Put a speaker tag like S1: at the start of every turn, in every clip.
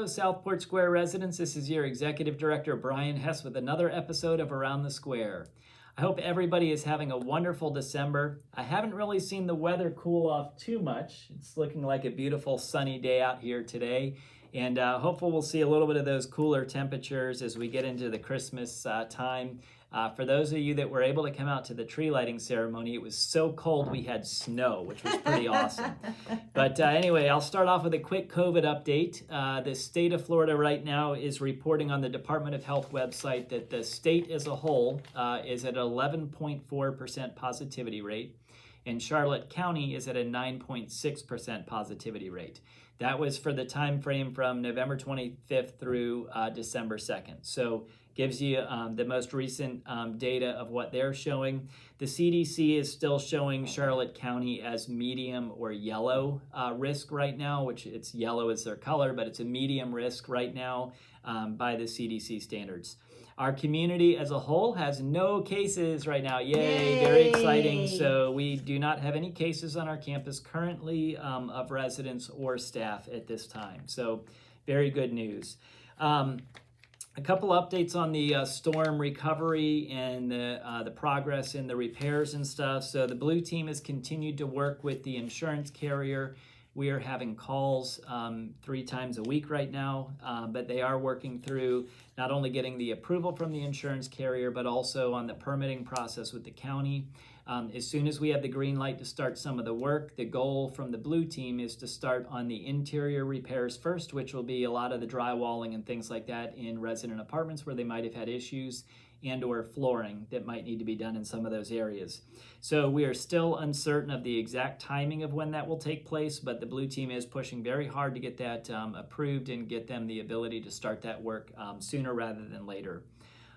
S1: Hello, Southport Square residents. This is your Executive Director, Brian Hess, with another episode of Around the Square. I hope everybody is having a wonderful December. I haven't really seen the weather cool off too much. It's looking like a beautiful sunny day out here today. And hopefully we'll see a little bit of those cooler temperatures as we get into the Christmas time. For those of you that were able to come out to the tree lighting ceremony, it was so cold we had snow, which was pretty awesome. But anyway, I'll start off with a quick COVID update. The state of Florida right now is reporting on the Department of Health website that the state as a whole is at 11.4% positivity rate, and Charlotte County is at a 9.6% positivity rate. That was for the time frame from November 25th through December 2nd. So gives you the most recent data of what they're showing. The CDC is still showing Charlotte County as medium or yellow risk right now, which it's yellow as their color, but it's a medium risk right now by the CDC standards. Our community as a whole has no cases right now. Yay, very exciting. So we do not have any cases on our campus currently of residents or staff at this time. So very good news. A couple updates on the storm recovery and the progress in the repairs and stuff. So the Blue Team has continued to work with the insurance carrier. We are having calls 3 times a week right now, but they are working through not only getting the approval from the insurance carrier, but also on the permitting process with the county. As soon as we have the green light to start some of the work, the goal from the Blue Team is to start on the interior repairs first, which will be a lot of the drywalling and things like that in resident apartments where they might have had issues, and or flooring that might need to be done in some of those areas. So we are still uncertain of the exact timing of when that will take place, but the Blue Team is pushing very hard to get that approved and get them the ability to start that work sooner rather than later.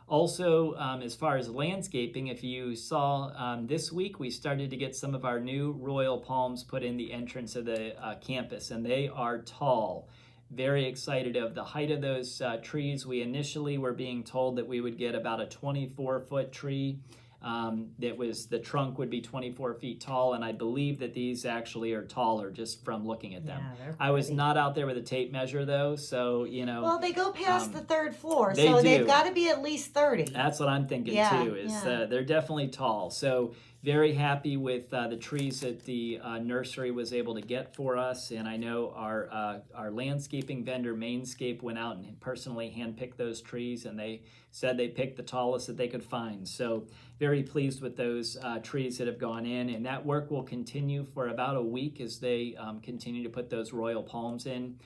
S1: Also, as far as landscaping, if you saw this week, we started to get some of our new royal palms put in the entrance of the campus, and they are tall. Very excited of the height of those trees. We initially were being told that we would get about a 24-foot tree. The trunk would be 24 feet tall, and I believe that these actually are taller just from looking at them.
S2: Yeah,
S1: I was not out there with a tape measure though, so
S2: Well, they go past the 3rd floor,
S1: they
S2: so
S1: do.
S2: they've got to be at least 30.
S1: That's what I'm thinking too. They're definitely tall. So very happy with the trees that the nursery was able to get for us, and I know our landscaping vendor Mainscape went out and personally handpicked those trees, and they said they picked the tallest that they could find. So very pleased with those trees that have gone in, and that work will continue for about a week as they continue to put those royal palms in.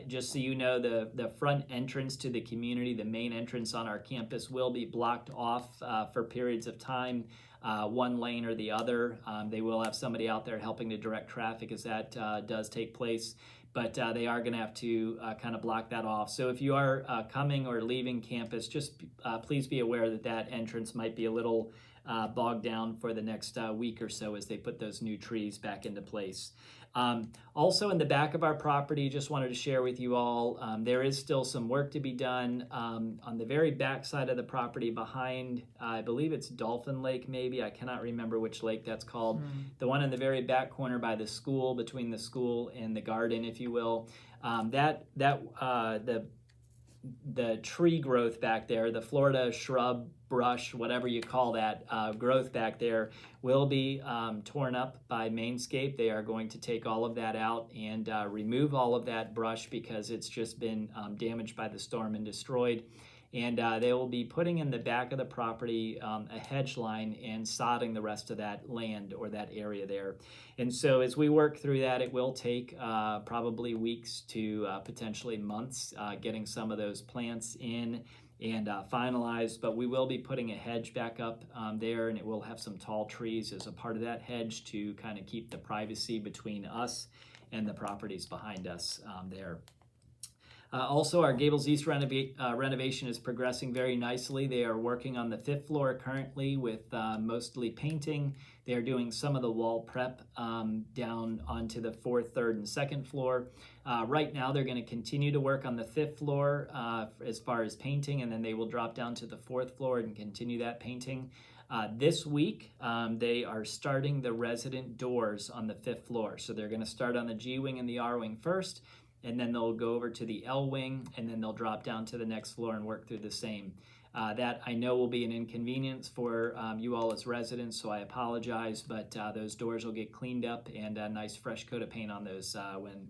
S1: Just so you know, the front entrance to the community, the main entrance on our campus, will be blocked off for periods of time, one lane or the other. They will have somebody out there helping to direct traffic as that does take place, but they are going to have to kind of block that off. So if you are coming or leaving campus, just please be aware that that entrance might be a little bogged down for the next week or so as they put those new trees back into place. Also in the back of our property, just wanted to share with you all, there is still some work to be done on the very back side of the property behind, I believe it's Dolphin Lake maybe, I cannot remember which lake that's called. The one in the very back corner by the school, between the school and the garden, if you will. The tree growth back there, the Florida shrub, brush, whatever you call that growth back there, will be torn up by Mainscape. They are going to take all of that out and remove all of that brush because it's just been damaged by the storm and destroyed. And they will be putting in the back of the property a hedge line and sodding the rest of that land or that area there. And so as we work through that, it will take probably weeks to potentially months getting some of those plants in and finalized, but we will be putting a hedge back up there, and it will have some tall trees as a part of that hedge to kind of keep the privacy between us and the properties behind us there. Also, our Gables East renovation is progressing very nicely. They are working on the 5th floor currently with mostly painting. They are doing some of the wall prep down onto the 4th, 3rd, and 2nd floor. Right now, they're going to continue to work on the 5th floor as far as painting, and then they will drop down to the 4th floor and continue that painting. This week, they are starting the resident doors on the 5th floor. So they're going to start on the G wing and the R wing first, and then they'll go over to the L wing, and then they'll drop down to the next floor and work through the same. That I know will be an inconvenience for you all as residents, so I apologize, but those doors will get cleaned up and a nice fresh coat of paint on those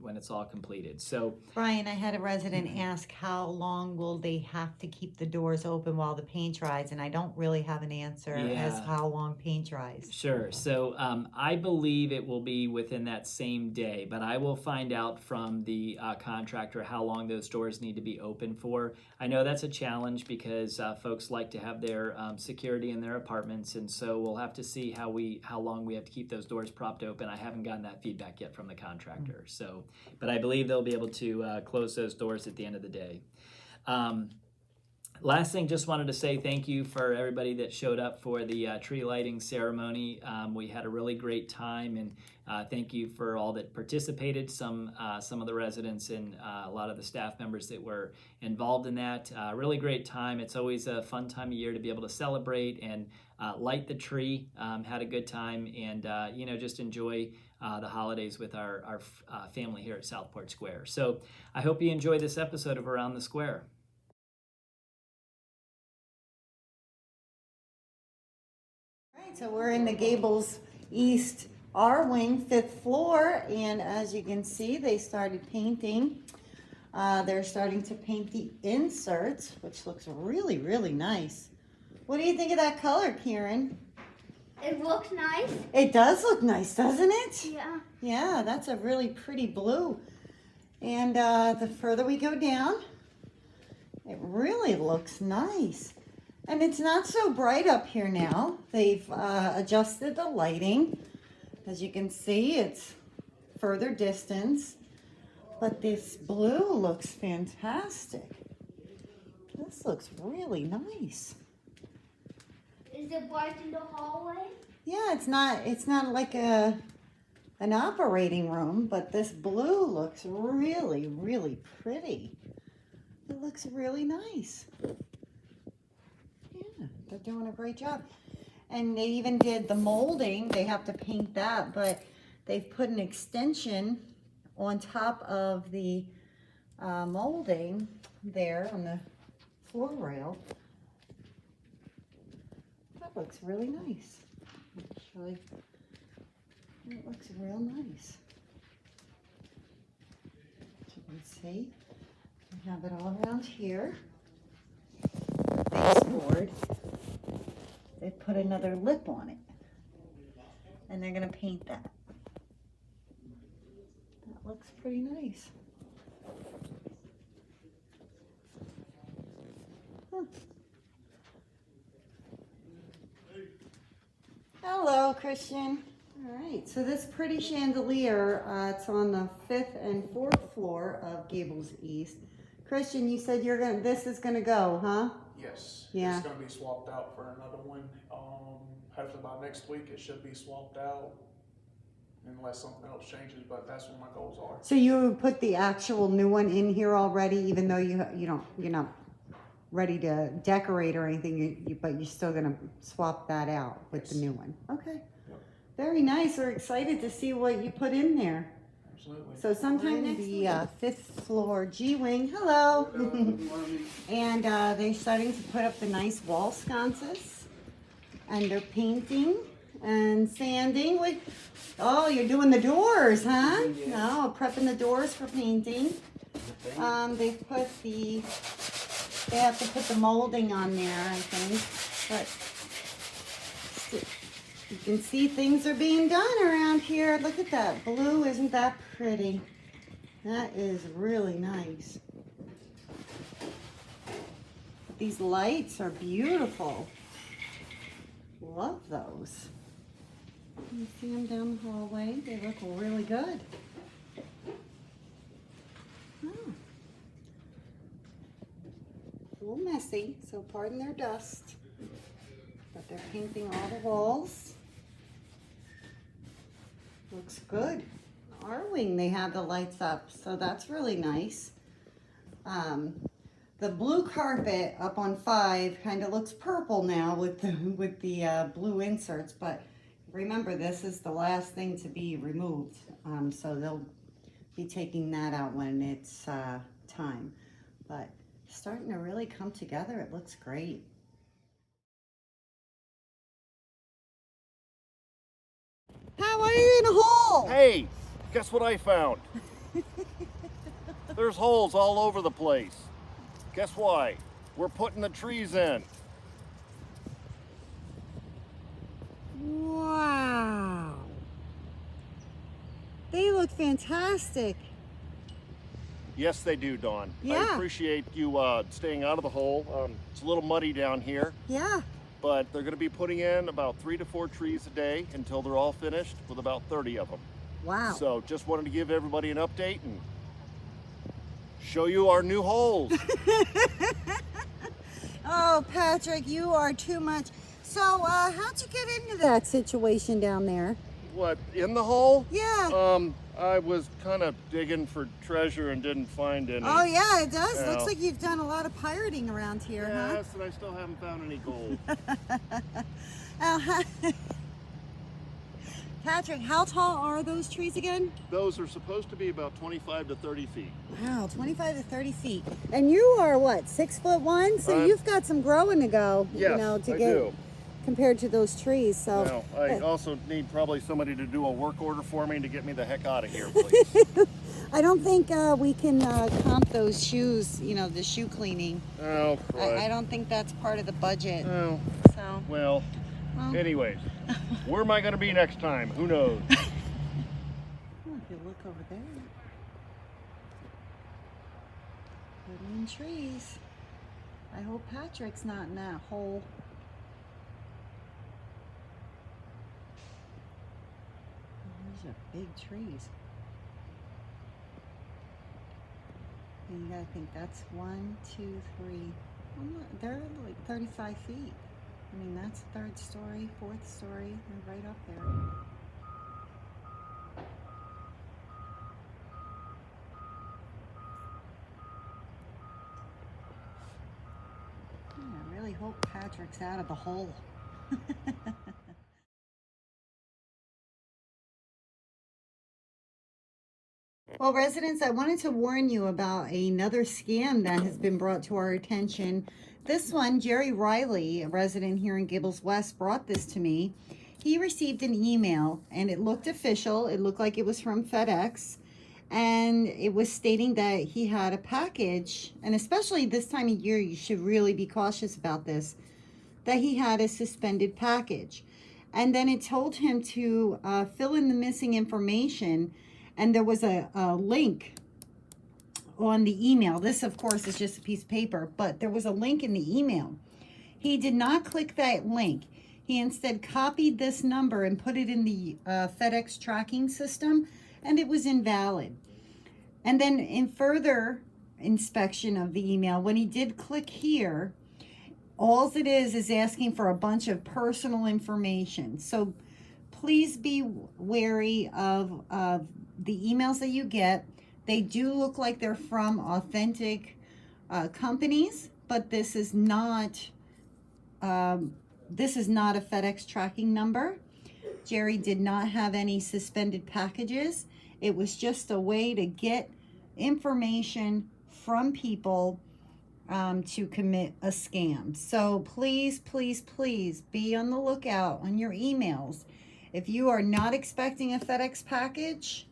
S1: when it's all completed. So,
S2: Brian, I had a resident ask how long will they have to keep the doors open while the paint dries, and I don't really have an answer as how long paint dries.
S1: Sure. So I believe it will be within that same day, but I will find out from the contractor how long those doors need to be open for. I know that's a challenge because folks like to have their security in their apartments, and so we'll have to see how long we have to keep those doors propped open. I haven't gotten that feedback yet from the contractor. So, but I believe they'll be able to close those doors at the end of the day. Last thing, just wanted to say thank you for everybody that showed up for the tree lighting ceremony. We had a really great time, and thank you for all that participated, some of the residents and a lot of the staff members that were involved in that. Really great time. It's always a fun time of year to be able to celebrate and light the tree. Had a good time, and just enjoy the holidays with our family here at Southport Square. So I hope you enjoy this episode of Around the Square.
S2: So we're in the Gables East R wing, 5th floor, and as you can see, they started painting. They're starting to paint the inserts, which looks really, really nice. What do you think of that color, Kieran?
S3: It looks nice.
S2: It does look nice, doesn't it?
S3: Yeah.
S2: Yeah, that's a really pretty blue. And the further we go down, it really looks nice. And it's not so bright up here now. They've adjusted the lighting. As you can see, it's further distance. But this blue looks fantastic. This looks really nice.
S3: Is it bright in the hallway?
S2: Yeah, it's not like an operating room, but this blue looks really, really pretty. It looks really nice. They're doing a great job. And they even did the molding. They have to paint that, but they've put an extension on top of the molding there on the floor rail. That looks really nice. Actually, it looks real nice. As you can see, we have it all around here. Baseboard. They put another lip on it, and they're going to paint that. That looks pretty nice. Huh. Hello, Christian. All right, so this pretty chandelier, it's on the 5th and 4th floor of Gables East. Christian, you said this is gonna go, huh?
S4: Yes.
S2: Yeah.
S4: It's going to be swapped out for another one. Hopefully by next week it should be swapped out, unless something else changes. But that's what my goals are.
S2: So you put the actual new one in here already, even though you're not ready to decorate or anything, but you're still gonna swap that out with the new one. Okay.
S4: Yep.
S2: Very nice. We're excited to see what you put in there.
S4: Absolutely.
S2: So sometime next week. The 5th floor G wing. Hello. And they're starting to put up the nice wall sconces, and they're painting and sanding. Oh, you're doing the doors, huh?
S4: Yes.
S2: No, prepping the doors for painting. They have to put the molding on there, I think. But you can see things are being done around here. Look at that blue. Isn't that pretty? That is really nice. These lights are beautiful. Love those. You see them down the hallway? They look really good. Oh. A little messy, so pardon their dust. But they're painting all the walls. Looks good. Our wing, they have the lights up, so that's really nice. The blue carpet up on 5 kind of looks purple now with the blue inserts, but remember, this is the last thing to be removed, so be taking that out when it's time. But starting to really come together. It looks great. How are you in a hole?
S5: Hey, guess what I found? There's holes all over the place. Guess why? We're putting the trees in.
S2: Wow. They look fantastic.
S5: Yes, they do, Dawn.
S2: Yeah.
S5: I appreciate you staying out of the hole. It's a little muddy down here,
S2: Yeah.
S5: but they're going to be putting in about 3 to 4 trees a day until they're all finished, with about 30 of them.
S2: Wow.
S5: So just wanted to give everybody an update and show you our new holes.
S2: Oh, Patrick, you are too much. So, how'd you get into that situation down there?
S5: What, in the hole?
S2: Yeah.
S5: I was kind of digging for treasure and didn't find any.
S2: Oh, yeah, it does.
S5: Yeah.
S2: Looks like you've done a lot of pirating around here,
S5: Yes, and I still haven't found any gold.
S2: huh? Patrick, how tall are those trees again?
S5: Those are supposed to be about 25 to 30 feet.
S2: Wow, 25 to 30 feet. And you are what, 6'1"? So you've got some growing to go,
S5: Yes,
S2: you know, to
S5: I
S2: get
S5: do.
S2: compared to those trees. So
S5: Now, I also need probably somebody to do a work order for me to get me the heck out of here, please.
S2: I don't think we can comp those shoes, you know, the shoe cleaning.
S5: Oh,
S2: I
S5: crud.
S2: don't think that's part of the budget.
S5: Oh,
S2: So,
S5: well, anyways, where am I going to be next time? Who knows?
S2: oh, if you look over there, woodland trees. I hope Patrick's not in that hole. These are big trees. And you gotta think that's 1, 2, 3. They're like 35 feet. I mean, that's third story, fourth story. They're right up there. I really hope Patrick's out of the hole. Well, residents, I wanted to warn you about another scam that has been brought to our attention. This one, Jerry Riley, a resident here in Gables West, brought this to me. He received an email and it looked official. It looked like it was from FedEx. And it was stating that he had a package, and especially this time of year, you should really be cautious about this, that he had a suspended package. And then it told him to fill in the missing information, and there was a link on the email. This, of course, is just a piece of paper, but there was a link in the email. He did not click that link. He instead copied this number and put it in the FedEx tracking system, and it was invalid. And then in further inspection of the email, when he did click here, all it is asking for a bunch of personal information. So please be wary of the emails that you get. They do look like they're from authentic companies, but this is not a FedEx tracking number. Jerry did not have any suspended packages. It was just a way to get information from people to commit a scam. So please, please, please be on the lookout on your emails. If you are not expecting a FedEx package,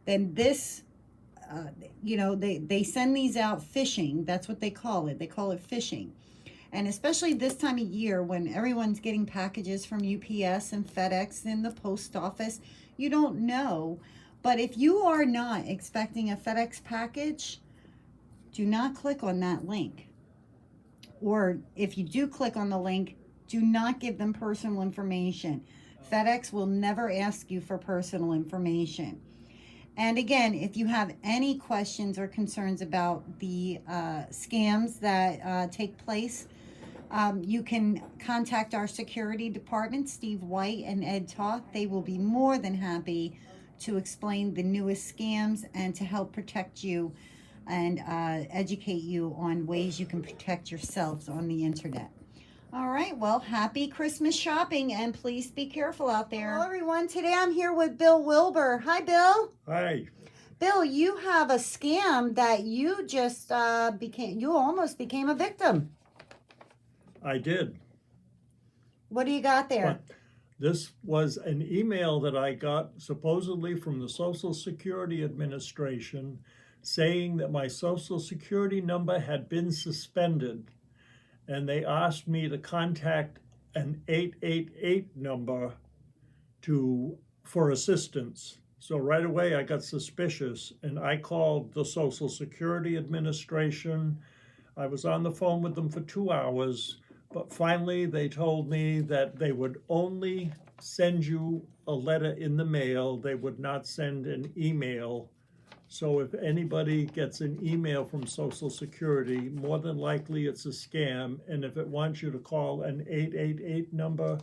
S2: then this, they send these out phishing. That's what they call it. They call it phishing. And especially this time of year when everyone's getting packages from UPS and FedEx and the post office, you don't know. But if you are not expecting a FedEx package, do not click on that link. Or if you do click on the link, do not give them personal information. FedEx will never ask you for personal information. And again, if you have any questions or concerns about the scams that take place, you can contact our security department, Steve White and Ed Toth. They will be more than happy to explain the newest scams and to help protect you and educate you on ways you can protect yourselves on the internet. All right, well, happy Christmas shopping, and please be careful out there. Hello, everyone. Today I'm here with Bill Wilbur. Hi, Bill.
S6: Hi.
S2: Bill, you have a scam that you just you almost became a victim.
S6: I did.
S2: What do you got there?
S6: But this was an email that I got supposedly from the Social Security Administration saying that my Social Security number had been suspended. And they asked me to contact an 888 number for assistance. So right away I got suspicious and I called the Social Security Administration. I was on the phone with them for 2 hours, but finally they told me that they would only send you a letter in the mail. They would not send an email. So if anybody gets an email from Social Security, more than likely it's a scam. And if it wants you to call an 888 number,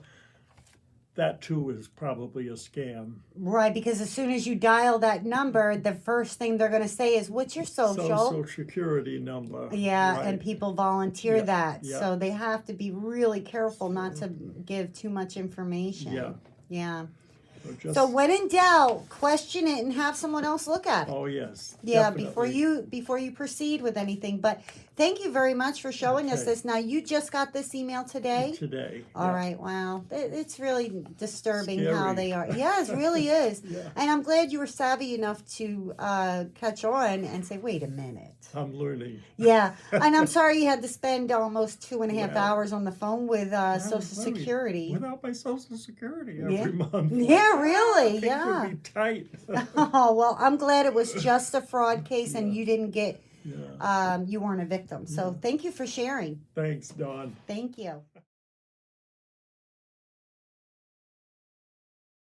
S6: that too is probably a scam.
S2: Right, because as soon as you dial that number, the first thing they're going to say is, what's your social?
S6: Social Security number.
S2: Yeah,
S6: right.
S2: And people volunteer
S6: Yeah,
S2: that.
S6: yeah.
S2: So they have to be really careful not to give too much information.
S6: Yeah.
S2: Yeah.
S6: Just,
S2: So when in doubt, question it and have someone else look at it.
S6: oh yes.
S2: Yeah,
S6: definitely.
S2: before you proceed with anything. But thank you very much for showing us
S6: Okay.
S2: this. Now you just got this email today.
S6: Today.
S2: All
S6: yeah.
S2: right, wow. It's really disturbing how
S6: Scary.
S2: they are. Yeah, it really is.
S6: Yeah.
S2: And I'm glad you were savvy enough to catch on and say, wait a minute.
S6: I'm learning.
S2: Yeah, and I'm sorry you had to spend almost 2.5
S6: Well,
S2: hours on the phone with Social
S6: Let me-
S2: Security.
S6: Without my Social Security
S2: Yeah.
S6: every month.
S2: Yeah, really,
S6: Things
S2: yeah.
S6: would be tight.
S2: Oh, well, I'm glad it was just a fraud case and
S6: Yeah.
S2: you didn't get,
S6: Yeah.
S2: you weren't a victim. So thank you for sharing.
S6: Thanks, Dawn.
S2: Thank you.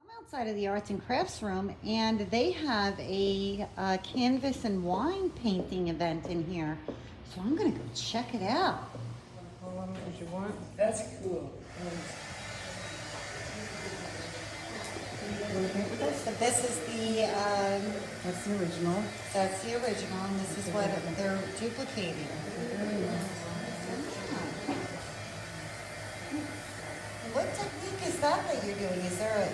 S2: I'm outside of the arts and crafts room and they have a canvas and wine painting event in here. So I'm going to go check it out.
S7: That's cool.
S2: So this is the,
S7: That's the original.
S2: that's the original and this is what they're duplicating. What technique is that you're doing? Is there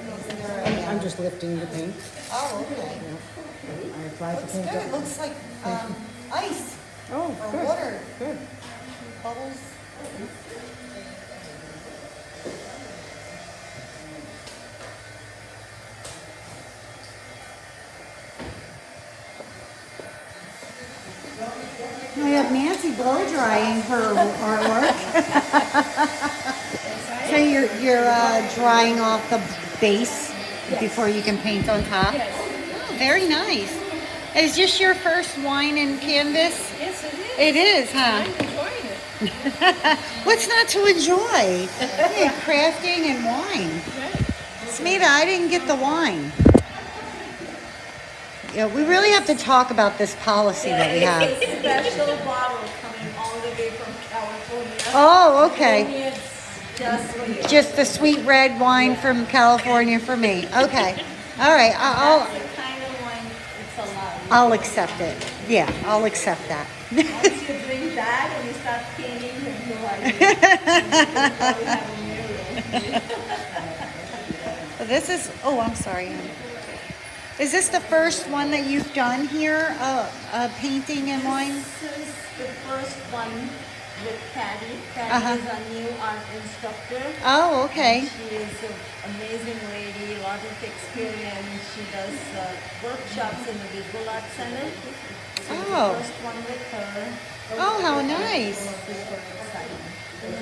S2: a
S7: I'm just lifting the paint.
S2: oh, okay.
S7: I applied the
S2: Looks
S7: paint.
S2: good. It looks like ice
S7: Oh,
S2: or
S7: good.
S2: water.
S7: Good.
S2: Bubbles. I have Nancy blow drying her artwork. So you're drying off the base before you can paint on top.
S8: Yes.
S2: Oh, very nice. Is this your first wine and canvas?
S8: Yes, it is.
S2: It is, huh?
S8: I'm enjoying it.
S2: What's not to enjoy? Yeah, crafting and wine. Smita, I didn't get the wine. Yeah, we really have to talk about this policy that we have.
S8: It's a special bottle coming all the way from California.
S2: Oh, okay.
S8: It's just for you.
S2: Just the sweet red wine from California for me. Okay. All right.
S8: That's the kind of wine it's allowed.
S2: I'll accept it. Yeah, I'll accept that.
S8: Once you drink that and you start painting, you have no idea. You probably have a mural.
S2: This is, oh, I'm sorry. Is this the first one that you've done here, painting and wine?
S8: This is the first one with Patty. Patty
S2: Uh-huh.
S8: is our new art instructor.
S2: Oh, okay.
S8: She is an amazing lady, a lot of experience. She does workshops in the Visual Arts Center. So
S2: Oh.
S8: the first one with her.
S2: Oh, how nice.
S8: Super exciting.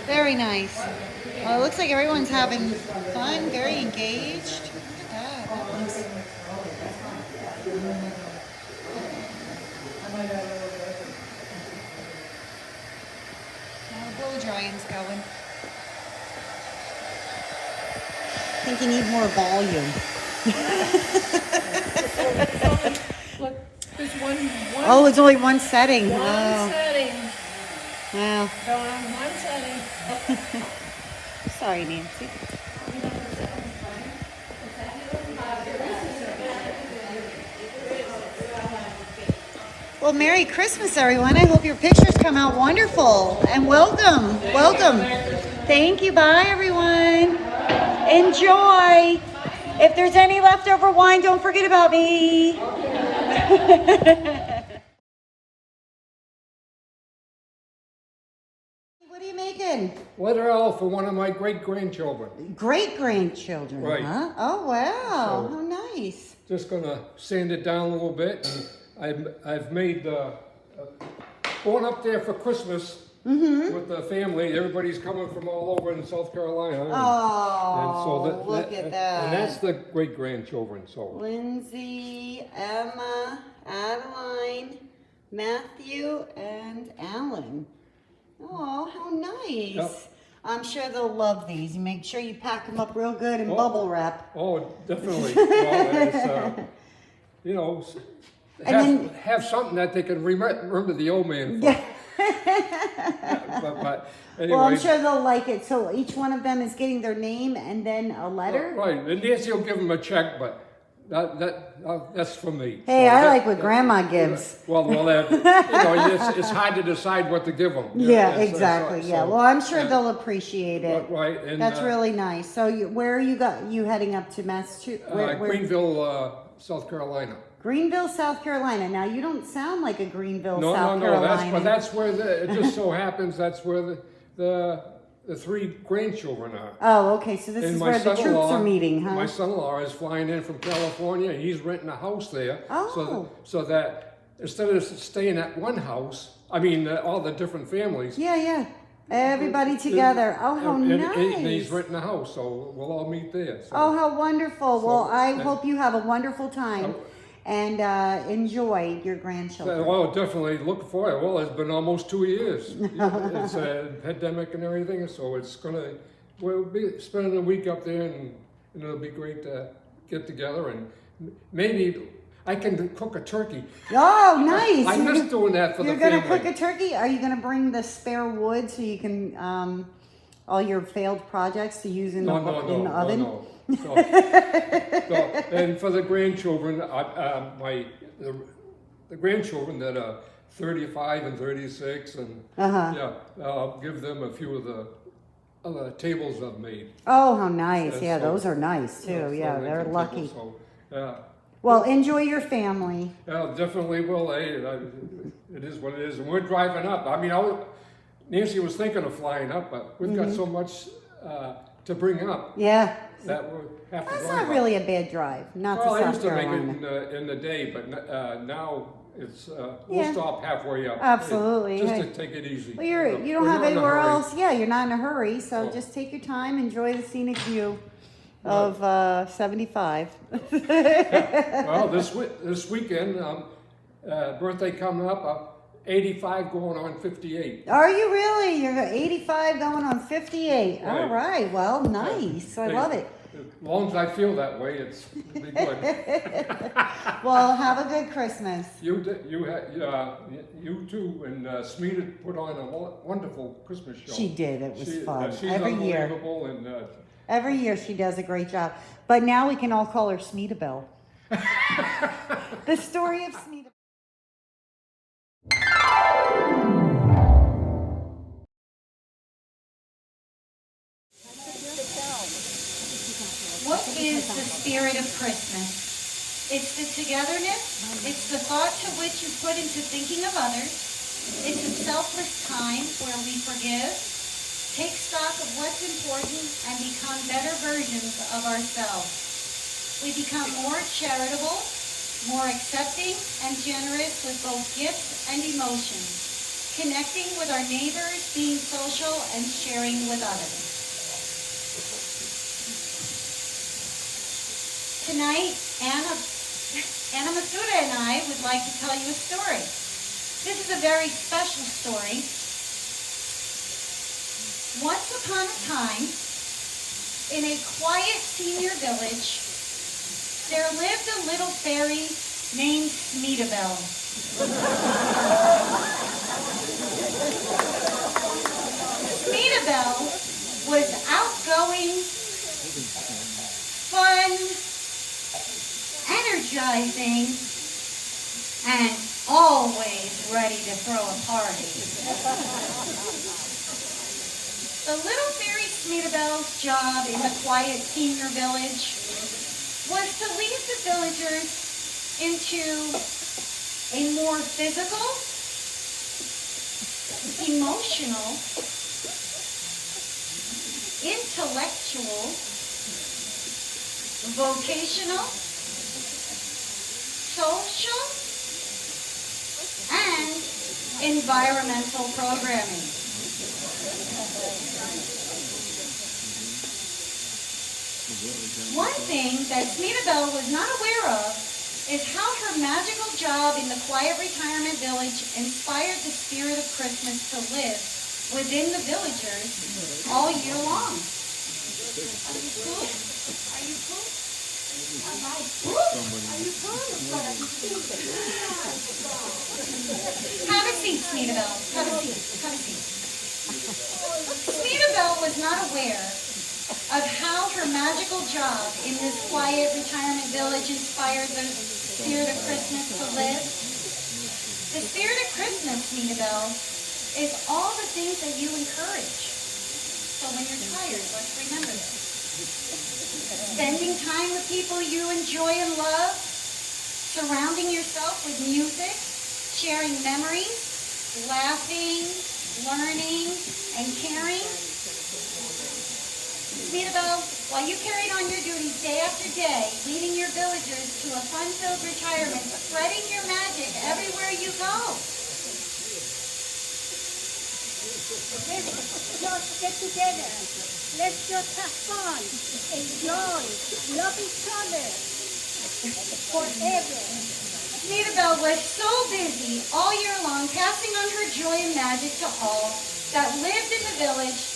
S2: Very nice. Well, it looks like everyone's having fun, very engaged. Look at that. That looks... Now the blow drying's going. I think you need more volume.
S8: Look, there's one
S2: Oh, it's only one setting.
S8: one
S2: Oh,
S8: setting.
S2: wow.
S8: Go on one setting.
S2: Sorry, Nancy. Well, Merry Christmas, everyone. I hope your pictures come out wonderful. And welcome. Welcome. Thank you. Bye, everyone. Enjoy. If there's any leftover wine, don't forget about me. What are you making?
S9: Letter L for one of my great-grandchildren.
S2: Great-grandchildren,
S9: Right.
S2: huh? Oh, wow.
S9: So-
S2: How nice.
S9: Just gonna sand it down a little bit. And I've made, going up there for Christmas with the family. Everybody's coming from all over in South Carolina.
S2: Oh, look at that.
S9: And that's the great-grandchildren, so.
S2: Lindsay, Emma, Adeline, Matthew, and Alan. Oh, how nice.
S9: Yep.
S2: I'm sure they'll love these. You make sure you pack them up real good in bubble wrap.
S9: Oh, definitely. Well, it's, you know, have something that they can remember the old man for. But anyway.
S2: Well, I'm sure they'll like it. So each one of them is getting their name and then a letter?
S9: Right, and Nancy will give them a check, but that's from me.
S2: Hey,
S9: So
S2: I like what Grandma gives.
S9: Well, you know, it's hard to decide what to give them.
S2: Yeah, exactly. Yeah. Well, I'm sure
S9: yeah.
S2: they'll appreciate it.
S9: Right, and
S2: That's really nice. So, where are you heading up to Massachusetts?
S9: Greenville, South Carolina.
S2: Greenville, South Carolina. Now, you don't sound like a Greenville, South
S9: No.
S2: Carolina.
S9: That's where it just so happens that's where the three grandchildren are.
S2: Oh, okay. So this
S9: And
S2: is
S9: my
S2: where the troops
S9: son-in-law-
S2: are meeting, huh?
S9: My son-in-law is flying in from California. He's renting a house there.
S2: Oh.
S9: So that instead of staying at one house, I mean, all the different families.
S2: Yeah. Everybody together. Oh, how nice.
S9: And he's renting a house, so we'll all meet there. So.
S2: Oh, how wonderful. Well, I hope you have a wonderful time and enjoy your grandchildren.
S9: Well, definitely look forward. Well, it's been almost 2 years. It's a pandemic and everything, so we'll be spending a week up there, and it'll be great to get together, and maybe I can cook a turkey.
S2: Oh, nice.
S9: I miss doing that for the family.
S2: You're going to cook a turkey? Are you going to bring the spare wood so you can, all your failed projects to use in the oven?
S9: No. So, and for the grandchildren, the grandchildren that are 35 and 36, and I'll give them a few of the other tables I've made.
S2: Oh, how nice.
S9: And
S2: Yeah,
S9: so-
S2: those are nice too.
S9: So
S2: Yeah,
S9: they
S2: they're
S9: can
S2: lucky.
S9: tables, so,
S2: Well, enjoy your family.
S9: definitely will. Hey, it is what it is, and we're driving up. I mean, Nancy was thinking of flying up, but we've got so much to bring up
S2: Yeah.
S9: that we'll have to
S2: That's
S9: drive
S2: not
S9: up.
S2: really a bad drive. Not
S9: Well,
S2: to
S9: I
S2: South
S9: used to make
S2: Carolina.
S9: it in the day, but now it's
S2: Yeah.
S9: we'll stop halfway up.
S2: Absolutely.
S9: Just
S2: Hey.
S9: to take it easy.
S2: Well, you don't
S9: We're
S2: have
S9: not in a
S2: anywhere
S9: hurry.
S2: else. Yeah, you're not in a hurry. So
S9: No.
S2: just take your time, enjoy the scenic view of 75.
S9: Well, this weekend, birthday coming up, 85 going on 58.
S2: Are you really? You're 85 going on 58. All
S9: Right.
S2: right. Well, nice. I
S9: Hey,
S2: love it.
S9: As long as I feel that way, it'll be good.
S2: Well, have a good Christmas.
S9: You too, and Smeeta put on a wonderful Christmas show.
S2: She did. It was fun.
S9: She's
S2: Every year.
S9: unbelievable, and
S2: Every year she does a great job. But now we can all call her Smeeta Bell. The story of Smeeta.
S10: What is the spirit of Christmas? It's the togetherness. It's the thought to which you put into thinking of others. It's a selfless time where we forgive, take stock of what's important, and become better versions of ourselves. We become more charitable, more accepting, and generous with both gifts and emotions, connecting with our neighbors, being social, and sharing with others. Tonight, Anna Masuda and I would like to tell you a story. This is a very special story. Once upon a time, in a quiet senior village, there lived a little fairy named Smeetabelle. Smeetabelle was outgoing, fun, energizing, and always ready to throw a party. The little fairy Smeetabelle's job in the quiet senior village was to lead the villagers into a more physical, emotional, intellectual, vocational, social, and environmental programming. One thing that Smita was not aware of is how her magical job in the quiet retirement village inspired the spirit of Christmas to live within the villagers all year long. Are you cool? Are you cool? All right. Are you cool? Have a seat, Smita. Have a seat. Have a seat. Smita was not aware of how her magical job in this quiet retirement village inspired the spirit of Christmas to live. The spirit of Christmas, Smita, is all the things that you encourage. So when you're tired, let's remember this. Spending time with people you enjoy and love, surrounding yourself with music, sharing memories, laughing, learning, and caring. Smita, while you carried on your duties day after day, leading your villagers to a fun-filled retirement, spreading your magic everywhere you go.
S3: Let's just get together. Let's just have fun, enjoy, love each other forever.
S10: Smita was so busy all year long passing on her joy and magic to all that lived in the village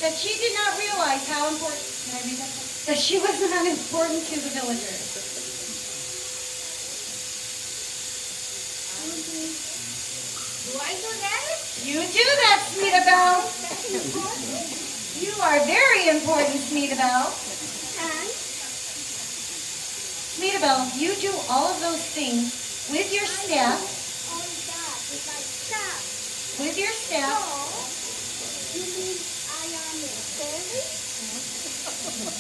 S10: that she did not realize how important, can I read that? That she was not important to the villagers.
S3: Do I do that?
S10: You do that, Smita Bell. You are very important, Smita Bell.
S3: And
S10: Smita Bell, you do all of those things with your staff.
S3: all that with my staff.
S10: With your staff.
S3: So, you mean I am a fairy?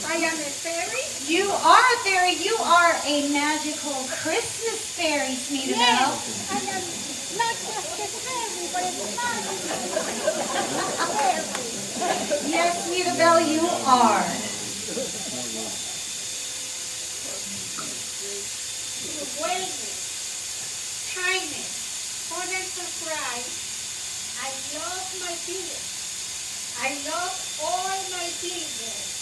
S3: I am a fairy?
S10: You are a fairy. You are a magical Christmas fairy, Smita Bell.
S3: Yes, I am not just a fairy, but a magical fairy.
S10: Yes, Smita Bell, you are.
S3: Wellness, kindness, fun and surprise. I love my village. I love all my villagers.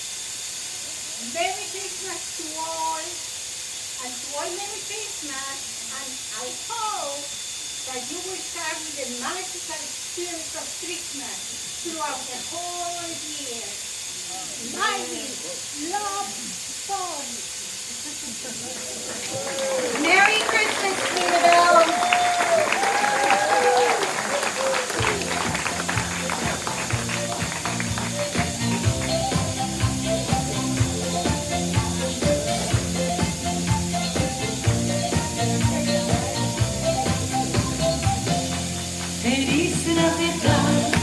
S3: Merry Christmas to all, and to all Merry Christmas, and I hope that you will have the magical experience of Christmas throughout the whole year. Smiley, love, fun.
S10: Merry Christmas, Smita Bell. Feliz Navidad.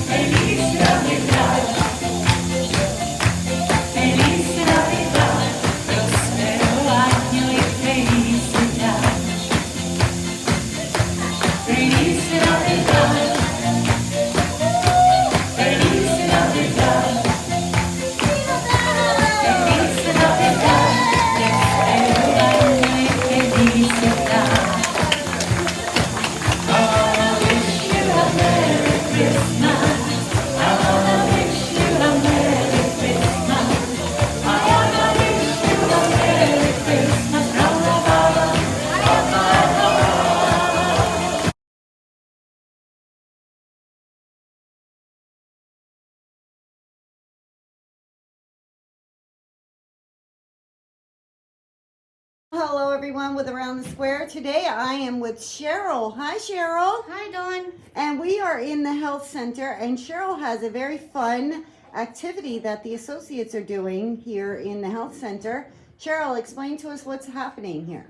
S10: Feliz Navidad. Feliz Navidad. Prospero año y felicidad. Feliz Navidad. Feliz Navidad. Feliz Navidad. Prospero año y felicidad.
S2: Hello, everyone, with Around the Square. Today I am with Cheryl. Hi, Cheryl.
S10: Hi, Dawn.
S2: And we are in the health center, and Cheryl has a very fun activity that the associates are doing here in the health center. Cheryl, explain to us what's happening here.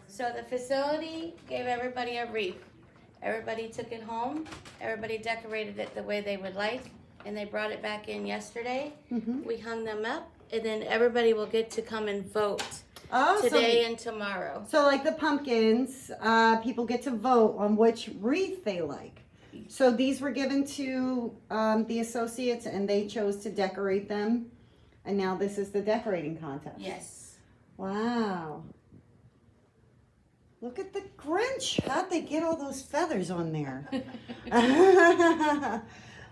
S11: So the facility gave everybody a wreath. Everybody took it home. Everybody decorated it the way they would like, and they brought it back in yesterday. We hung them up, and then everybody will get to come and vote
S2: Oh,
S11: today and tomorrow.
S2: So like the pumpkins, people get to vote on which wreath they like. So these were given to the associates and they chose to decorate them. And now this is the decorating contest.
S11: Yes.
S2: Wow. Look at the Grinch. How'd they get all those feathers on there?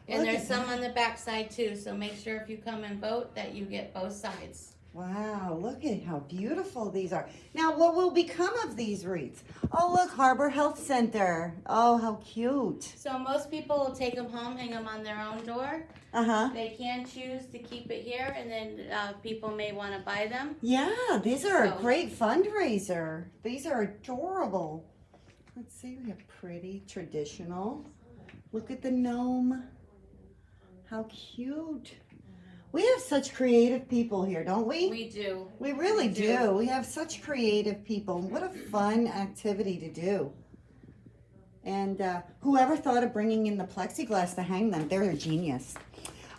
S11: And there's some on the back side too, so make sure if you come and vote that you get both sides.
S2: Wow, look at how beautiful these are. Now, what will become of these wreaths? Oh, look, Harbor Health Center. Oh, how cute.
S11: So most people will take them home, hang them on their own door.
S2: Uh-huh.
S11: They can choose to keep it here, and then people may want to buy them.
S2: Yeah, these are
S11: So-
S2: a great fundraiser. These are adorable. Let's see, we have pretty, traditional. Look at the gnome. How cute. We have such creative people here, don't we?
S11: We do.
S2: We really do. We have such creative people. What a fun activity to do. And whoever thought of bringing in the plexiglass to hang them, they're a genius.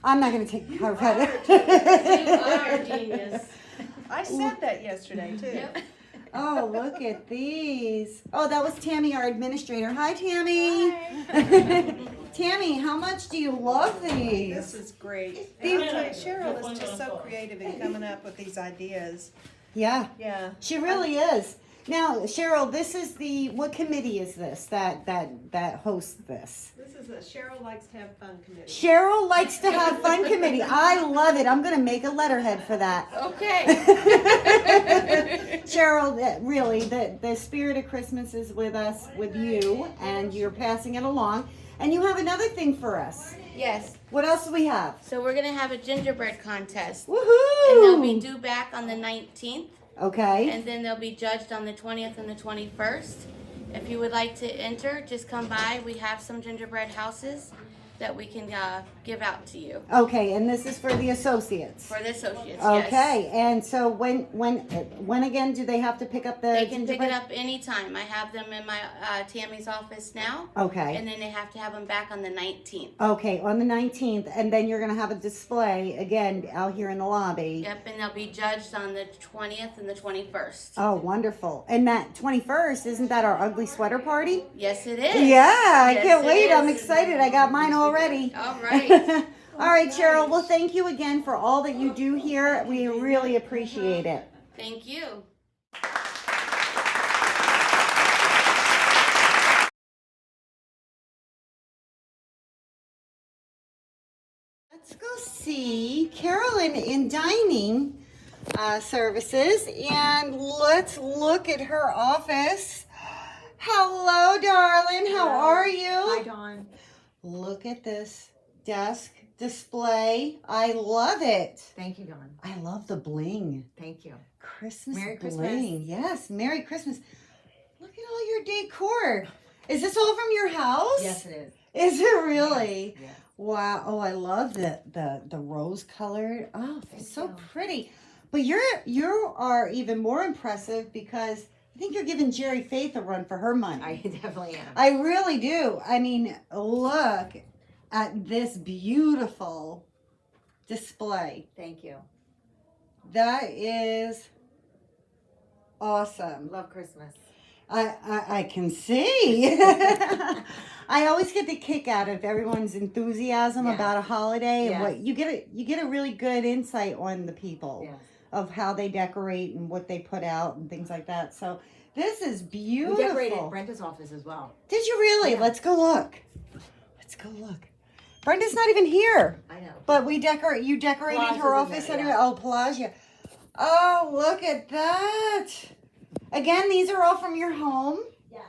S2: I'm not going to take credit.
S11: You are a genius.
S8: I said that yesterday too.
S11: Yep.
S2: Oh, look at these. Oh, that was Tammy, our administrator. Hi, Tammy. Tammy, how much do you love these?
S8: This is great.
S2: These-
S8: And I'll tell you, Cheryl is just so creative in coming up with these ideas.
S2: Yeah,
S8: Yeah.
S2: she really is. Now, Cheryl, this is what committee is this that hosts this?
S8: This is a Cheryl Likes to Have Fun committee.
S2: Cheryl likes to have fun committee. I love it. I'm going to make a letterhead for that.
S11: Okay.
S2: Cheryl, really, the spirit of Christmas is with us, with you, and you're passing it along. And you have another thing for us.
S11: Yes.
S2: What else do we have?
S11: So we're going to have a gingerbread contest.
S2: Woohoo!
S11: And they'll be due back on the 19th.
S2: Okay.
S11: And then they'll be judged on the 20th and the 21st. If you would like to enter, just come by. We have some gingerbread houses that we can give out to you
S2: Okay, and this is for the associates.
S11: for the associates.
S2: Okay,
S11: Yes.
S2: and so when again do they have to pick up the
S11: They can pick
S2: gingerbread?
S11: it up anytime. I have them in my Tammy's office now.
S2: Okay.
S11: And then they have to have them back on the 19th.
S2: Okay, on the 19th, and then you're gonna have a display again out here in the lobby.
S11: Yep, and they'll be judged on the 20th and the 21st.
S2: Oh, wonderful! And that 21st, isn't that our ugly sweater party?
S11: Yes, it is.
S2: Yeah, I
S11: Yes,
S2: can't
S11: it
S2: wait. I'm
S11: is.
S2: excited. I got mine already.
S11: All right.
S2: All right, Cheryl. Well, thank you again for all that you do here. We really appreciate it.
S11: Thank you.
S2: Let's go see Carolyn in dining services, and let's look at her office. Hello, darling. How are you?
S12: Hi, Dawn.
S2: Look at this desk display. I love it.
S12: Thank you, Dawn.
S2: I love the bling.
S12: Thank you.
S2: Christmas
S12: Merry
S2: bling.
S12: Christmas.
S2: Yes, Merry Christmas. Look at all your decor. Is this all from your house?
S12: Yes, it is.
S2: Is it really?
S12: Yes.
S2: Wow. Oh, I love the rose colored. Oh, they're
S12: Thank
S2: so
S12: you.
S2: pretty. But you are even more impressive because I think you're giving Jerry Faith a run for her money.
S12: I definitely am.
S2: I really do. I mean, look at this beautiful display.
S12: Thank you.
S2: That is awesome.
S12: Love Christmas.
S2: I can see. I always get the kick out of everyone's enthusiasm
S12: Yes.
S2: about a holiday and
S12: Yes.
S2: what you get a really good insight on the people
S12: Yes.
S2: of how they decorate and what they put out and things like that. So this is beautiful.
S12: We decorated Brenta's office as well.
S2: Did you really?
S12: Yeah.
S2: Let's go look. Let's go look. Brenda's not even here.
S12: I know.
S2: But you decorated
S12: Plaza's
S2: her
S12: in
S2: office
S12: there,
S2: anyway.
S12: yeah.
S2: Oh, Pelagia. Oh, look at that. Again, these are all from your home?
S12: Yes.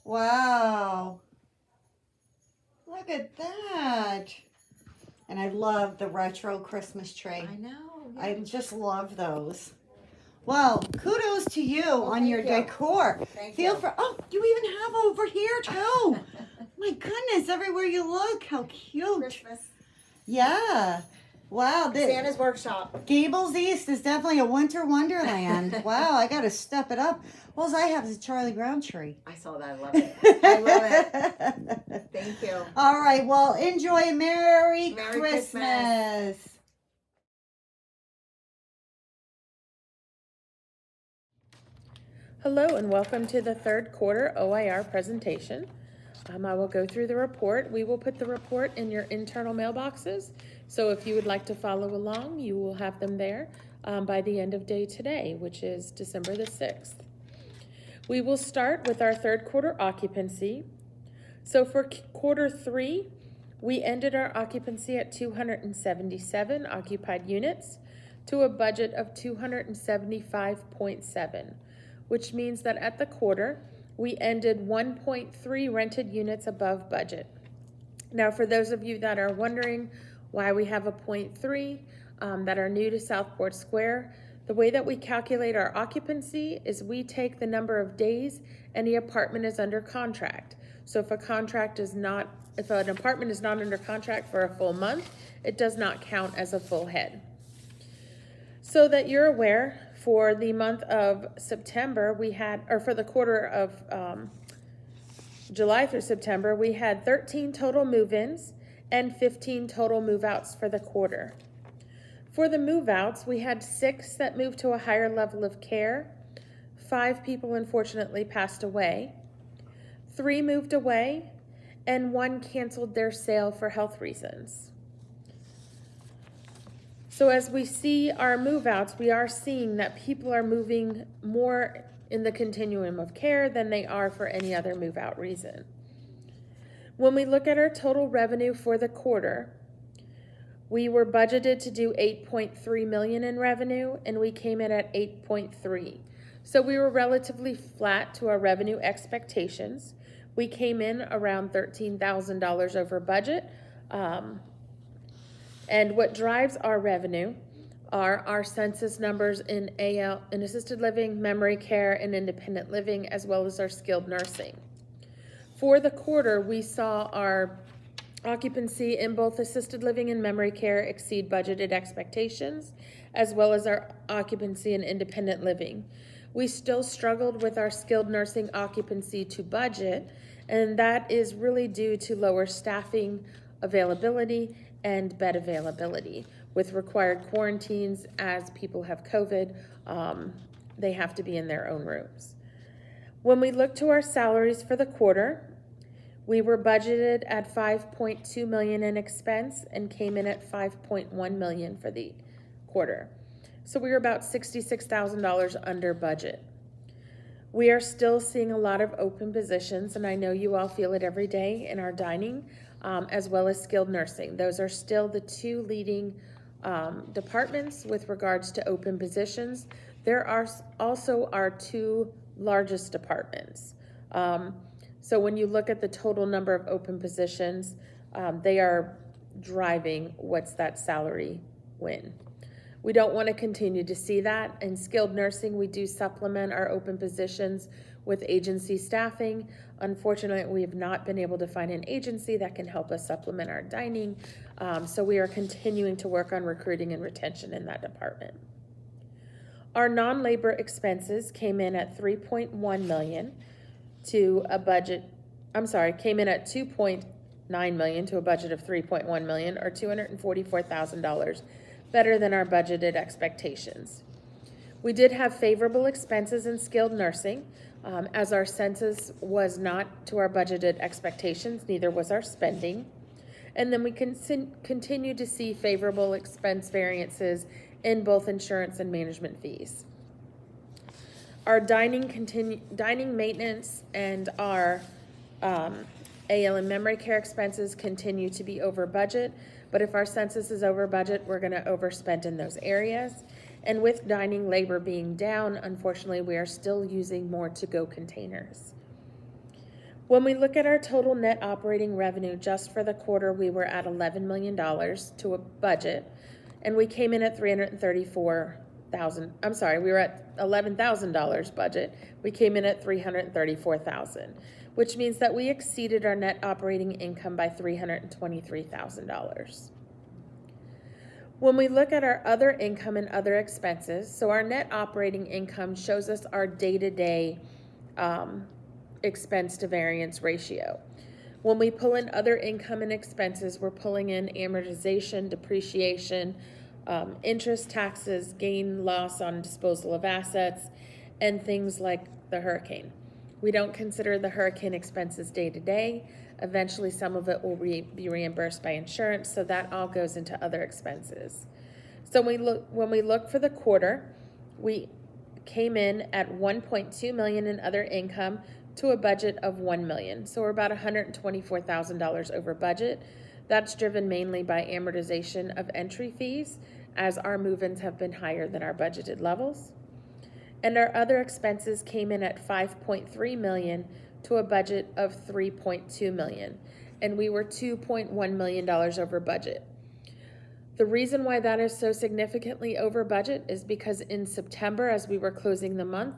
S2: Wow. Look at that. And I love the retro Christmas tree.
S12: I know.
S2: I just love those. Well, kudos to you on your
S12: thank you.
S2: decor.
S12: Thank
S2: Feel
S12: you.
S2: for you even have over here too. My goodness, everywhere you look, how cute.
S12: Christmas.
S2: Yeah. Wow.
S12: Santa's workshop.
S2: Gables East is definitely a winter wonderland. Wow, I got to step it up. All I have is a Charlie Brown tree.
S12: I saw that. I love it. I love it. Thank you.
S2: All right. Well, enjoy. Merry
S12: Merry
S2: Christmas.
S13: Hello and welcome to the third quarter OIR presentation. I will go through the report. We will put the report in your internal mailboxes. So if you would like to follow along, you will have them there by the end of day today, which is December the 6th. We will start with our third quarter occupancy. So for quarter 3, we ended our occupancy at 277 occupied units to a budget of 275.7, which means that at the quarter, we ended 1.3 rented units above budget. Now, for those of you that are wondering why we have a 0.3 that are new to Southport Square, the way that we calculate our occupancy is we take the number of days any apartment is under contract. So if an apartment is not under contract for a full month, it does not count as a full head. So that you're aware, for the month of September, for the quarter of July through September, we had 13 total move-ins and 15 total move-outs for the quarter. For the move-outs, we had 6 that moved to a higher level of care. 5 people unfortunately passed away. 3 moved away, and 1 canceled their sale for health reasons. So as we see our move-outs, we are seeing that people are moving more in the continuum of care than they are for any other move-out reason. When we look at our total revenue for the quarter, we were budgeted to do $8.3 million in revenue, and we came in at $8.3. So we were relatively flat to our revenue expectations. We came in around $13,000 over budget. And what drives our revenue are our census numbers in assisted living, memory care, and independent living, as well as our skilled nursing. For the quarter, we saw our occupancy in both assisted living and memory care exceed budgeted expectations, as well as our occupancy in independent living. We still struggled with our skilled nursing occupancy to budget, and that is really due to lower staffing availability and bed availability. With required quarantines, as people have COVID, they have to be in their own rooms. When we look to our salaries for the quarter, we were budgeted at $5.2 million in expense and came in at $5.1 million for the quarter. So we were about $66,000 under budget. We are still seeing a lot of open positions, and I know you all feel it every day in our dining, as well as skilled nursing. Those are still the 2 leading departments with regards to open positions. There are also our 2 largest departments. So when you look at the total number of open positions, they are driving what's that salary win. We don't want to continue to see that. In skilled nursing, we do supplement our open positions with agency staffing. Unfortunately, we have not been able to find an agency that can help us supplement our dining. So we are continuing to work on recruiting and retention in that department. Our non-labor expenses came in at $3.1 million to a budget, came in at $2.9 million to a budget of $3.1 million, or $244,000 better than our budgeted expectations. We did have favorable expenses in skilled nursing, as our census was not to our budgeted expectations, neither was our spending. And then we continue to see favorable expense variances in both insurance and management fees. Our dining maintenance and our AL and memory care expenses continue to be over budget, but if our census is over budget, we're going to overspend in those areas. And with dining labor being down, unfortunately, we are still using more to-go containers. When we look at our total net operating revenue just for the quarter, we were at $11 million to a budget, and we came in at $334,000. We were at $11,000 budget. We came in at $334,000, which means that we exceeded our net operating income by $323,000. When we look at our other income and other expenses, so our net operating income shows us our day-to-day expense to variance ratio. When we pull in other income and expenses, we're pulling in amortization, depreciation, interest, taxes, gain, loss on disposal of assets, and things like the hurricane. We don't consider the hurricane expenses day to day. Eventually, some of it will be reimbursed by insurance, so that all goes into other expenses. So when we look for the quarter, we came in at $1.2 million in other income to a budget of $1 million. So we're about $124,000 over budget. That's driven mainly by amortization of entry fees, as our move-ins have been higher than our budgeted levels. And our other expenses came in at $5.3 million to a budget of $3.2 million. And we were $2.1 million over budget. The reason why that is so significantly over budget is because in September, as we were closing the month,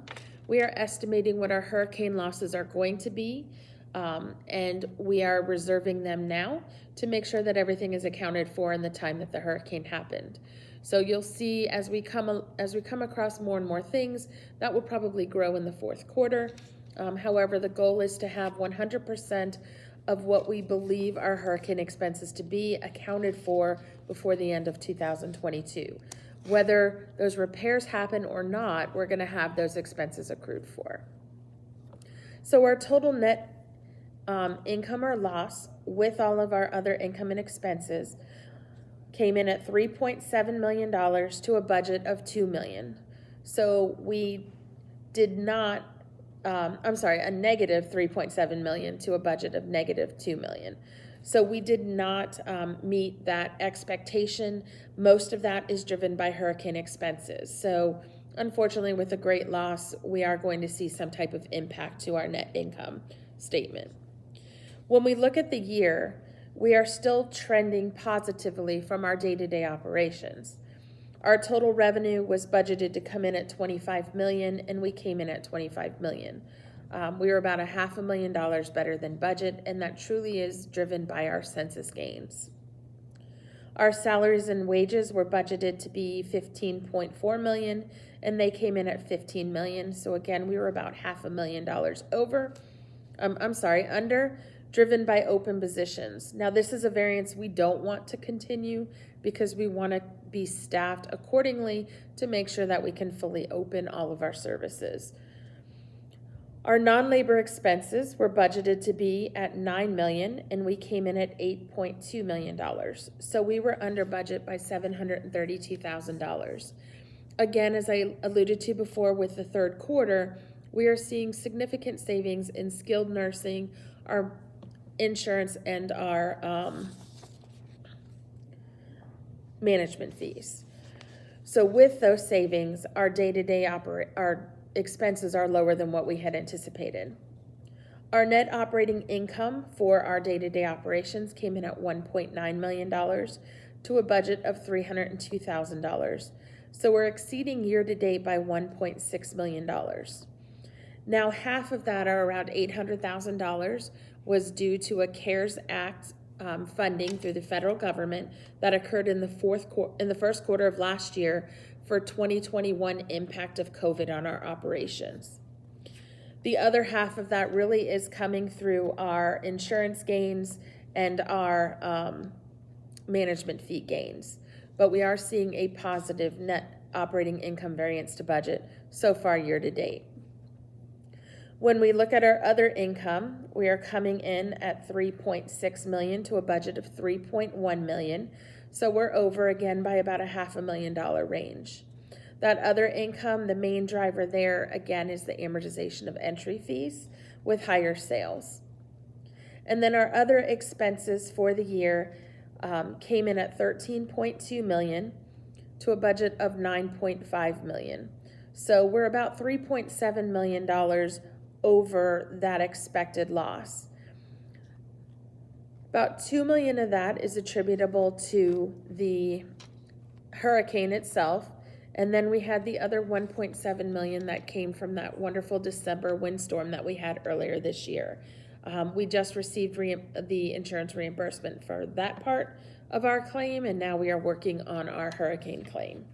S13: we are estimating what our hurricane losses are going to be, and we are reserving them now to make sure that everything is accounted for in the time that the hurricane happened. So you'll see as we come across more and more things, that will probably grow in the fourth quarter. However, the goal is to have 100% of what we believe our hurricane expenses to be accounted for before the end of 2022. Whether those repairs happen or not, we're going to have those expenses accrued for. So our total net income or loss with all of our other income and expenses came in at $3.7 million to a budget of $2 million. So we did not, a negative $3.7 million to a budget of negative $2 million. So we did not meet that expectation. Most of that is driven by hurricane expenses. So unfortunately, with a great loss, we are going to see some type of impact to our net income statement. When we look at the year, we are still trending positively from our day-to-day operations. Our total revenue was budgeted to come in at $25 million, and we came in at $25 million. We were about $500,000 better than budget, and that truly is driven by our census gains. Our salaries and wages were budgeted to be $15.4 million, and they came in at $15 million. So again, we were about $500,000 under, driven by open positions. Now, this is a variance we don't want to continue because we want to be staffed accordingly to make sure that we can fully open all of our services. Our non-labor expenses were budgeted to be at $9 million, and we came in at $8.2 million. So we were under budget by $732,000. Again, as I alluded to before with the third quarter, we are seeing significant savings in skilled nursing, our insurance, and our management fees. So with those savings, our day-to-day our expenses are lower than what we had anticipated. Our net operating income for our day-to-day operations came in at $1.9 million to a budget of $302,000. So we're exceeding year-to-date by $1.6 million. Now, half of that, or around $800,000, was due to a CARES Act funding through the federal government that occurred in the first quarter of last year for 2021 impact of COVID on our operations. The other half of that really is coming through our insurance gains and our management fee gains. But we are seeing a positive net operating income variance to budget so far year to date. When we look at our other income, we are coming in at $3.6 million to a budget of $3.1 million. So we're over again by about $500,000 range. That other income, the main driver there again is the amortization of entry fees with higher sales. And then our other expenses for the year came in at $13.2 million to a budget of $9.5 million. So we're about $3.7 million over that expected loss. About $2 million of that is attributable to the hurricane itself, and then we had the other $1.7 million that came from that wonderful December windstorm that we had earlier this year. We just received the insurance reimbursement for that part of our claim, and now we are working on our hurricane claim.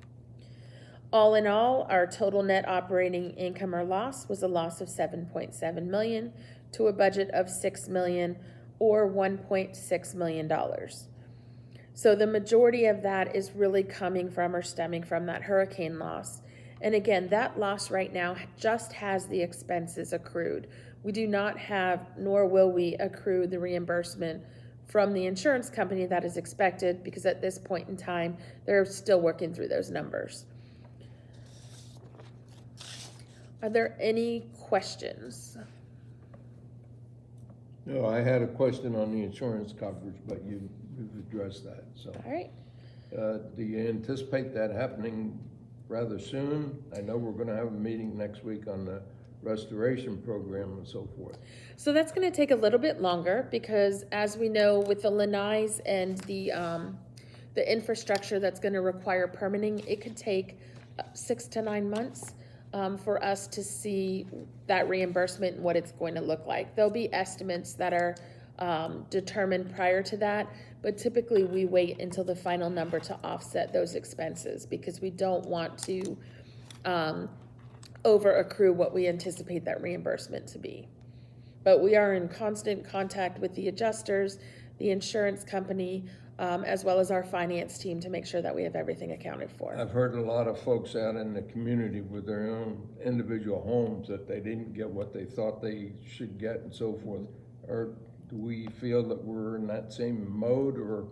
S13: All in all, our total net operating income or loss was a loss of $7.7 million to a budget of $6 million, or $1.6 million. So the majority of that is really coming from or stemming from that hurricane loss. And again, that loss right now just has the expenses accrued. We do not have, nor will we accrue the reimbursement from the insurance company that is expected, because at this point in time, they're still working through those numbers. Are there any questions?
S14: No, I had a question on the insurance coverage, but you've addressed that, so.
S13: All right.
S14: Do you anticipate that happening rather soon? I know we're gonna have a meeting next week on the restoration program and so forth.
S13: So that's going to take a little bit longer, because as we know, with the lanais and the infrastructure that's going to require permitting, it could take 6 to 9 months for us to see that reimbursement and what it's going to look like. There'll be estimates that are determined prior to that, but typically we wait until the final number to offset those expenses, because we don't want to over accrue what we anticipate that reimbursement to be. But we are in constant contact with the adjusters, the insurance company, as well as our finance team to make sure that we have everything accounted for.
S14: I've heard a lot of folks out in the community with their own individual homes that they didn't get what they thought they should get and so forth. Or do we feel that we're in that same mode, or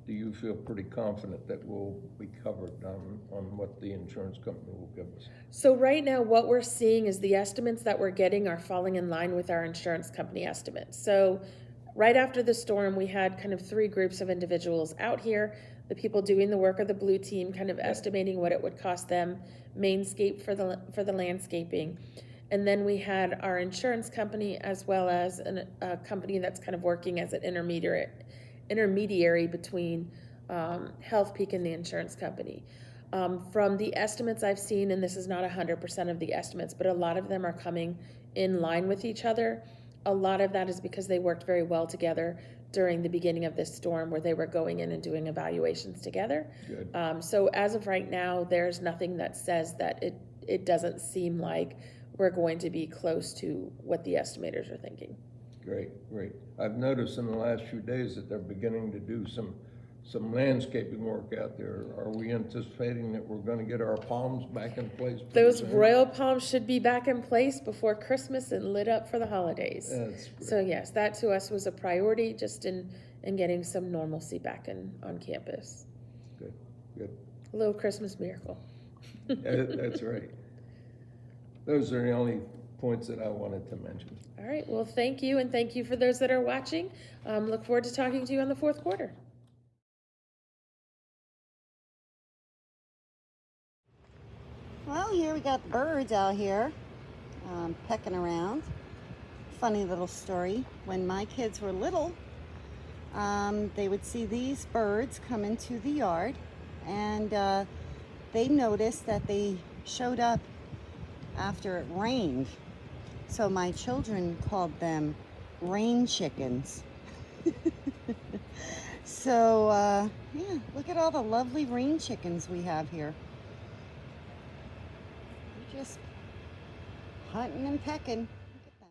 S14: do you feel pretty confident that we'll be covered on what the insurance company will give us?
S13: So right now, what we're seeing is the estimates that we're getting are falling in line with our insurance company estimates. So right after the storm, we had kind of 3 groups of individuals out here. The people doing the work of the blue team, kind of estimating what it would cost them, Mainscape for the landscaping. And then we had our insurance company, as well as a company that's kind of working as an intermediary between Health Peak and the insurance company. From the estimates I've seen, and this is not 100% of the estimates, but a lot of them are coming in line with each other. A lot of that is because they worked very well together during the beginning of this storm, where they were going in and doing evaluations together.
S14: Good.
S13: So as of right now, there's nothing that says that it doesn't seem like we're going to be close to what the estimators are thinking.
S14: Great. I've noticed in the last few days that they're beginning to do some landscaping work out there. Are we anticipating that we're going to get our palms back in place?
S13: Those royal palms should be back in place before Christmas and lit up for the holidays.
S14: That's great.
S13: So yes, that to us was a priority, just in getting some normalcy back on campus.
S14: Good.
S13: A little Christmas miracle.
S14: That's right. Those are the only points that I wanted to mention.
S13: All right, well, thank you, and thank you for those that are watching. Look forward to talking to you on the 4th quarter.
S2: Well, here we got the birds out here pecking around. Funny little story. When my kids were little, they would see these birds come into the yard, and they noticed that they showed up after it rained. So my children called them rain chickens. So, yeah, look at all the lovely rain chickens we have here. They're just hunting and pecking. Look at that.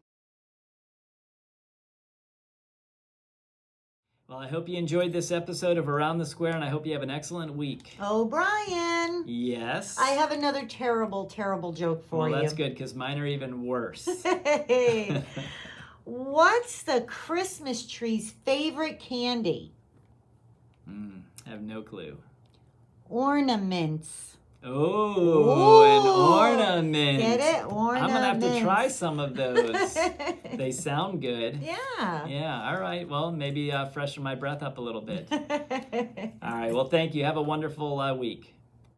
S1: Well, I hope you enjoyed this episode of Around the Square, and I hope you have an excellent week.
S2: Oh, Brian.
S1: Yes?
S2: I have another terrible, terrible joke for you.
S1: Well, that's good, because mine are even worse.
S2: Hey, what's the Christmas tree's favorite candy?
S1: I have no clue.
S2: Ornaments.
S1: Oh, an ornament.
S2: Get it? Ornaments.
S1: I'm going to have to try some of those. They sound good.
S2: Yeah.
S1: Yeah, all right. Well, maybe freshen my breath up a little bit. All right, well, thank you. Have a wonderful week.